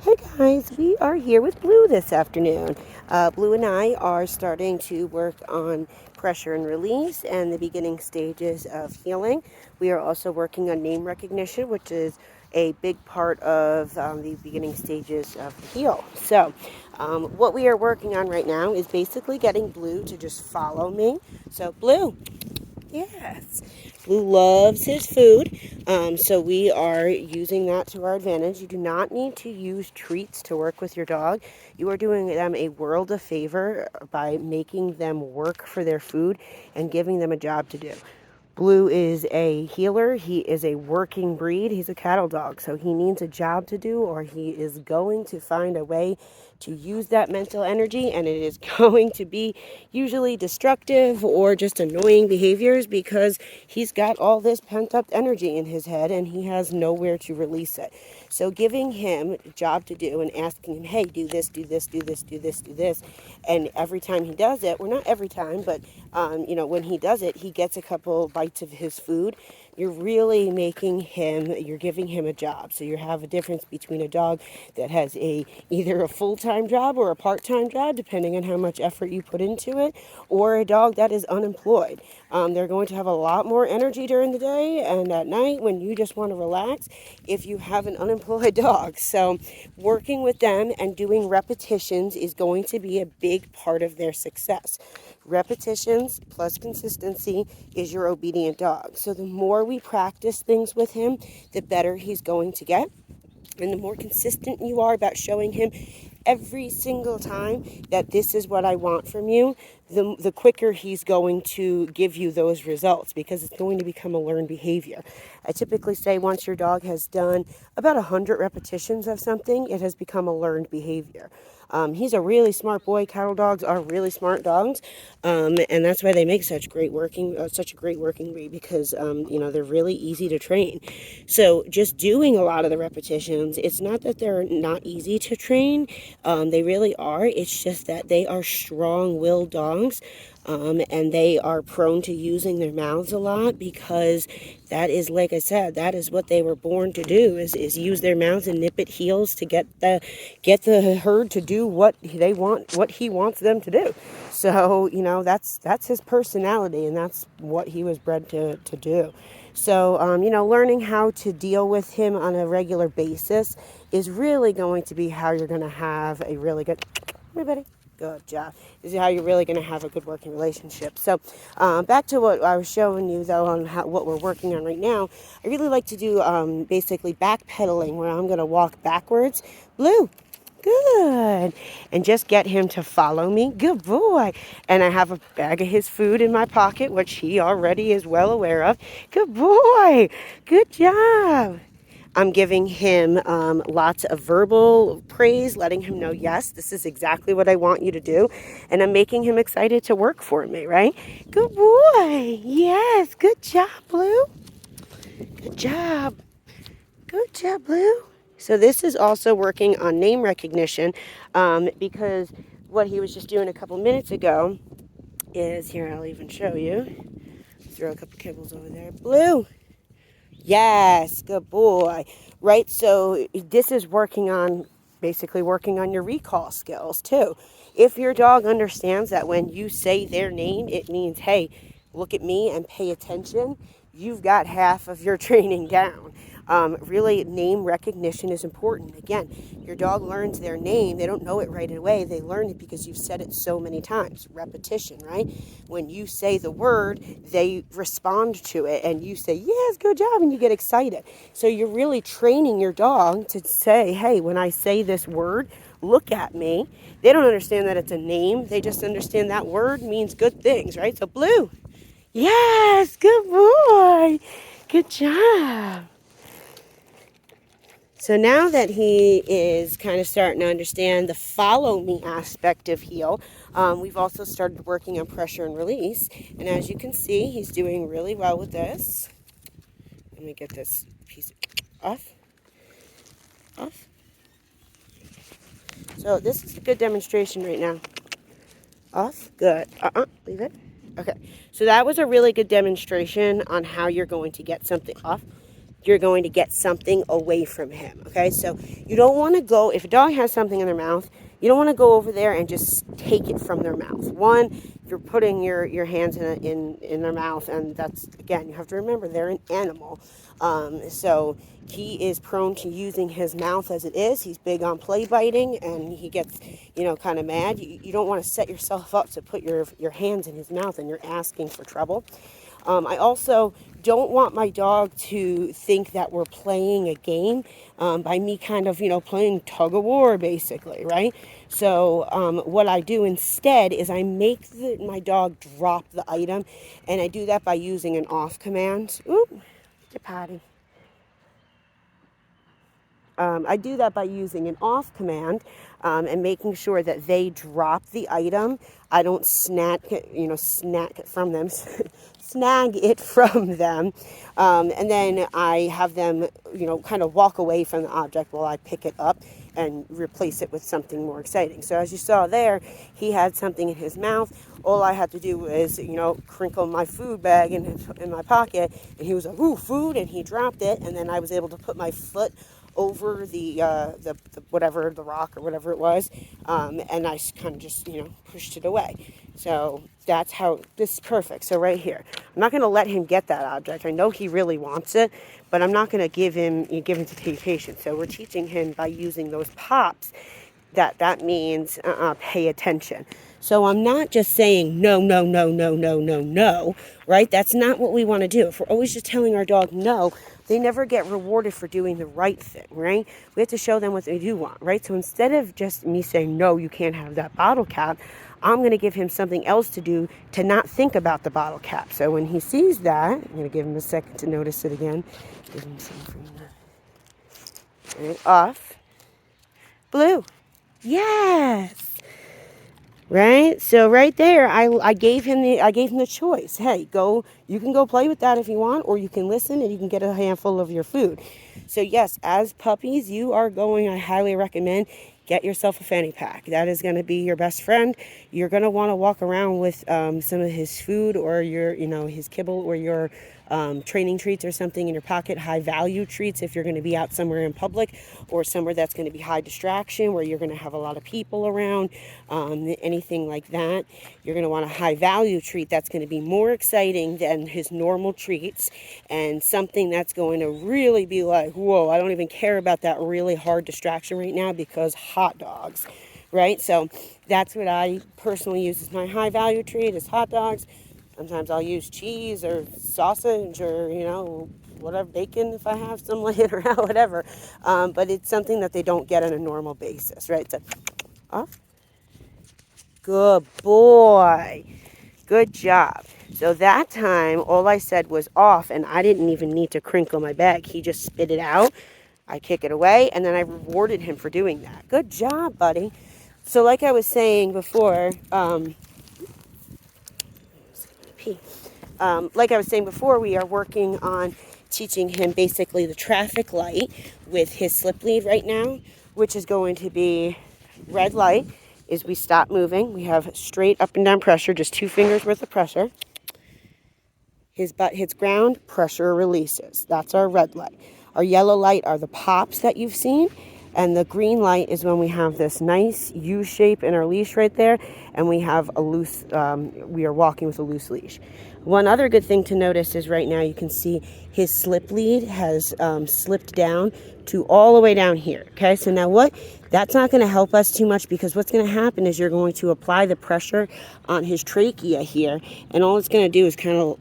Hey guys, we are here with Blue this afternoon. Blue and I are starting to work on pressure and release and the beginning stages of healing. We are also working on name recognition, which is a big part of the beginning stages of the heal. So, what we are working on right now is basically getting Blue to just follow me. So, Blue, yes. Blue loves his food, so we are using that to our advantage. You do not need to use treats to work with your dog. You are doing them a world of favor by making them work for their food and giving them a job to do. Blue is a healer. He is a working breed. He's a cattle dog, so he needs a job to do, or he is going to find a way to use that mental energy, and it is going to be usually destructive or just annoying behaviors because he's got all this pent up energy in his head and he has nowhere to release it. So giving him a job to do and asking him, hey, do this, do this, do this, do this, do this, and every time he does it, well, not every time, but when he does it, he gets a couple bites of his food. You're really you're giving him a job. So you have a difference between a dog that has either a full-time job or a part-time job, depending on how much effort you put into it, or a dog that is unemployed. They're going to have a lot more energy during the day and at night when you just want to relax if you have an unemployed dog. So working with them and doing repetitions is going to be a big part of their success. Repetitions plus consistency is your obedient dog. So the more we practice things with him, the better he's going to get. And the more consistent you are about showing him every single time that this is what I want from you, the quicker he's going to give you those results because it's going to become a learned behavior. I typically say once your dog has done about 100 repetitions of something, it has become a learned behavior. He's a really smart boy. Cattle dogs are really smart dogs, and that's why they make such a great working breed because they're really easy to train. So just doing a lot of the repetitions, it's not that they're not easy to train. They really are. It's just that they are strong-willed dogs. And they are prone to using their mouths a lot because that is, like I said, that is what they were born to do is use their mouths and nip at heels to get the herd to do what he wants them to do. So that's his personality and that's what he was bred to do. So learning how to deal with him on a regular basis is really going to be how you're going to have a really good. Everybody. Good job. This is how you're really going to have a good working relationship. So back to what I was showing you, though, on what we're working on right now. I really like to do basically backpedaling, where I'm going to walk backwards. Blue. Good. And just get him to follow me. Good boy. And I have a bag of his food in my pocket, which he already is well aware of. Good boy. Good job. I'm giving him lots of verbal praise, letting him know, yes, this is exactly what I want you to do. And I'm making him excited to work for me, right? Good boy. Yes. Good job, Blue. Good job. Good job, Blue. So this is also working on name recognition because what he was just doing a couple minutes ago is, here, I'll even show you. Throw a couple kibbles over there. Blue. Yes, good boy. Right, so this is basically working on your recall skills too. If your dog understands that when you say their name, it means, hey, look at me and pay attention, you've got half of your training down. Really, name recognition is important. Again, your dog learns their name. They don't know it right away. They learn it because you've said it so many times. Repetition, right? When you say the word, they respond to it, and you say, yes, good job, and you get excited. So you're really training your dog to say, hey, when I say this word, look at me. They don't understand that it's a name. They just understand that word means good things, right? So Blue, yes, good boy. Good job. So now that he is kind of starting to understand the follow me aspect of heal, we've also started working on pressure and release. And as you can see, he's doing really well with this. Let me get this piece off. Off. So this is a good demonstration right now. Off. Good. Leave it. Okay. So that was a really good demonstration on how you're going to get something off. you're going to get something away from him. Okay, so you don't want to go, if a dog has something in their mouth, you don't want to go over there and just take it from their mouth. One, you're putting your hands in their mouth, and that's, again, you have to remember they're an animal. So he is prone to using his mouth as it is. He's big on play biting, and he gets, kind of mad. You don't want to set yourself up to put your hands in his mouth, and you're asking for trouble. I also don't want my dog to think that we're playing a game by me kind of, playing tug of war, basically, right? So what I do instead is I make my dog drop the item, and I do that by using an off command. Ooh, you're potty. I do that by using an off command and making sure that they drop the item. I don't snack it from them, snag it from them. And then I have them, kind of walk away from the object while I pick it up and replace it with something more exciting. So as you saw there, he had something in his mouth. All I had to do was, crinkle my food bag in my pocket, and he was like, ooh, food, and he dropped it, and then I was able to put my foot over the whatever, the rock or whatever it was, and I kind of just, pushed it away. So that's how, this is perfect. So right here, I'm not going to let him get that object. I know he really wants it, but I'm not going to give him to be patient. So we're teaching him by using those pops that means pay attention. So I'm not just saying no, no, no, no, no, no, no, right? That's not what we want to do. If we're always just telling our dog no, they never get rewarded for doing the right thing, right? We have to show them what they do want, right? So instead of just me saying, no, you can't have that bottle cap, I'm going to give him something else to do to not think about the bottle cap. So when he sees that, I'm going to give him a second to notice it again. Give him some green. Off. Blue. Yes. Right? So right there, I gave him the choice. Hey, go, you can go play with that if you want, or you can listen and you can get a handful of your food. So yes, as puppies, you are going, I highly recommend, get yourself a fanny pack. That is going to be your best friend. You're going to want to walk around with some of his food or his kibble or your training treats or something in your pocket, high value treats if you're going to be out somewhere in public or somewhere that's going to be high distraction where you're going to have a lot of people around, anything like that. You're going to want a high value treat that's going to be more exciting than his normal treats, and something that's going to really be like, whoa, I don't even care about that really hard distraction right now because hot dogs, right? So that's what I personally use as my high value treat, is hot dogs. Sometimes I'll use cheese or sausage or, whatever, bacon if I have some laying around, whatever. But it's something that they don't get on a normal basis, right? So, off. Good boy. Good job. So that time, all I said was off, and I didn't even need to crinkle my bag. He just spit it out. I kick it away, and then I rewarded him for doing that. Good job, buddy. So like I was saying before, we are working on teaching him basically the traffic light with his slip lead right now, which is going to be red light is we stop moving. We have straight up and down pressure, just 2 fingers worth of pressure. His butt hits ground, pressure releases. That's our red light. Our yellow light are the pops that you've seen. And the green light is when we have this nice U shape in our leash right there, and we have a loose, we are walking with a loose leash. One other good thing to notice is right now you can see his slip lead has slipped down to all the way down here. Okay, so now that's not going to help us too much, because what's going to happen is you're going to apply the pressure on his trachea here, and all it's going to do is kind of,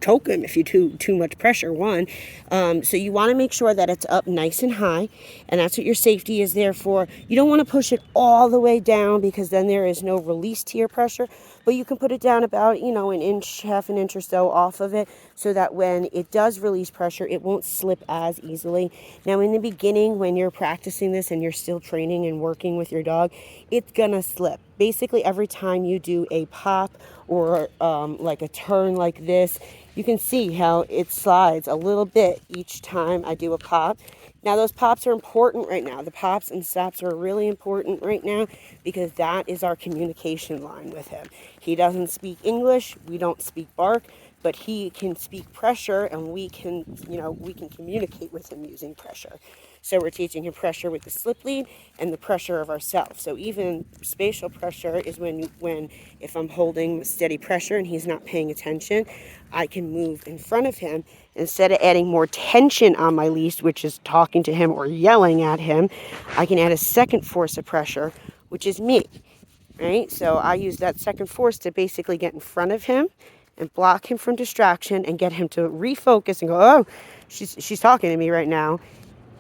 choke him if you do too much pressure, one. So you want to make sure that it's up nice and high, and that's what your safety is there for. You don't want to push it all the way down, because then there is no release to your pressure, but you can put it down about, an inch, half an inch or so off of it, so that when it does release pressure, it won't slip as easily. Now, in the beginning, when you're practicing this and you're still training and working with your dog, it's gonna slip. Basically, every time you do a pop or like a turn like this, you can see how it slides a little bit each time I do a pop. Now, those pops are important right now. The pops and stops are really important right now, because that is our communication line with him. He doesn't speak English. We don't speak bark. but he can speak pressure, and we can, we can communicate with him using pressure. So we're teaching him pressure with the slip lead and the pressure of ourselves. So even spatial pressure is when if I'm holding steady pressure and he's not paying attention, I can move in front of him. Instead of adding more tension on my leash, which is talking to him or yelling at him, I can add a second force of pressure, which is me. Right? So I use that second force to basically get in front of him and block him from distraction and get him to refocus and go, oh, she's talking to me right now.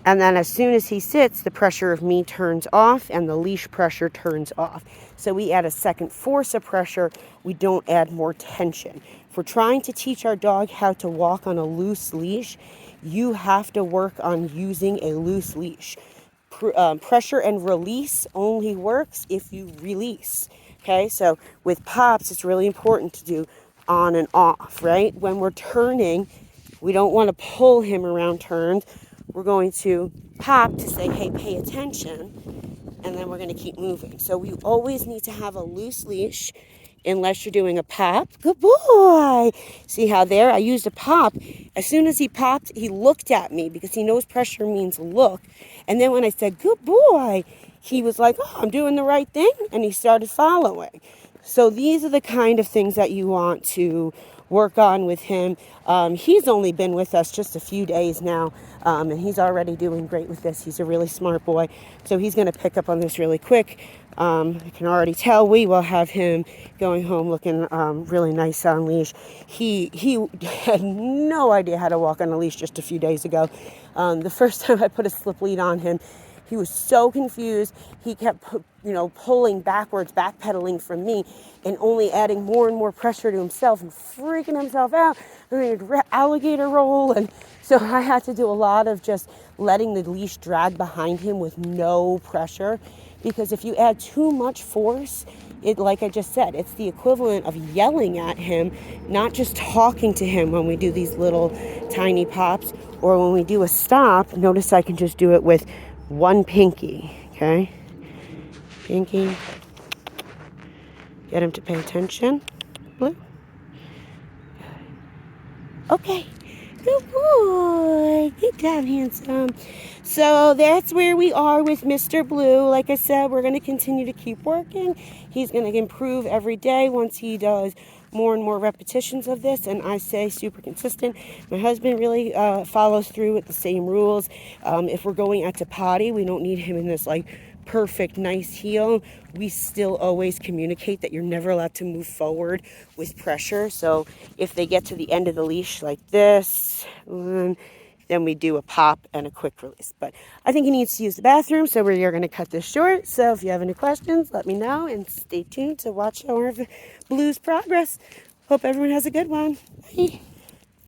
And then as soon as he sits, the pressure of me turns off and the leash pressure turns off. So we add a second force of pressure. We don't add more tension. If we're trying to teach our dog how to walk on a loose leash, you have to work on using a loose leash. Pressure and release only works if you release. Okay, so with Pops, it's really important to do on and off, right? When we're turning, we don't want to pull him around turns. We're going to pop to say, hey, pay attention, and then we're going to keep moving. So we always need to have a loose leash unless you're doing a pop. Good boy. See how there? I used a pop. As soon as he popped, he looked at me because he knows pressure means look. And then when I said, good boy, he was like, oh, I'm doing the right thing. And he started following. So these are the kind of things that you want to work on with him. He's only been with us just a few days now, and he's already doing great with this. He's a really smart boy, so he's going to pick up on this really quick. I can already tell we will have him going home looking really nice on leash. He had no idea how to walk on a leash just a few days ago. The first time I put a slip lead on him, he was so confused. He kept, pulling backwards, backpedaling from me, and only adding more and more pressure to himself and freaking himself out. Alligator roll, and so I had to do a lot of just letting the leash drag behind him with no pressure, because if you add too much force, like I just said, it's the equivalent of yelling at him, not just talking to him when we do these little tiny pops, or when we do a stop. Notice I can just do it with one pinky, okay? Pinky. Get him to pay attention. Blue. Okay. Good boy. Good job, handsome. So that's where we are with Mr. Blue. Like I said, we're going to continue to keep working. He's going to improve every day once he does more and more repetitions of this, and I say super consistent. My husband really follows through with the same rules. If we're going out to potty, we don't need him in this perfect nice heel. We still always communicate that you're never allowed to move forward with pressure. So if they get to the end of the leash like this, then we do a pop and a quick release. But I think he needs to use the bathroom, so we're going to cut this short. So if you have any questions, let me know, and stay tuned to watch our Blue's progress. Hope everyone has a good one. Bye.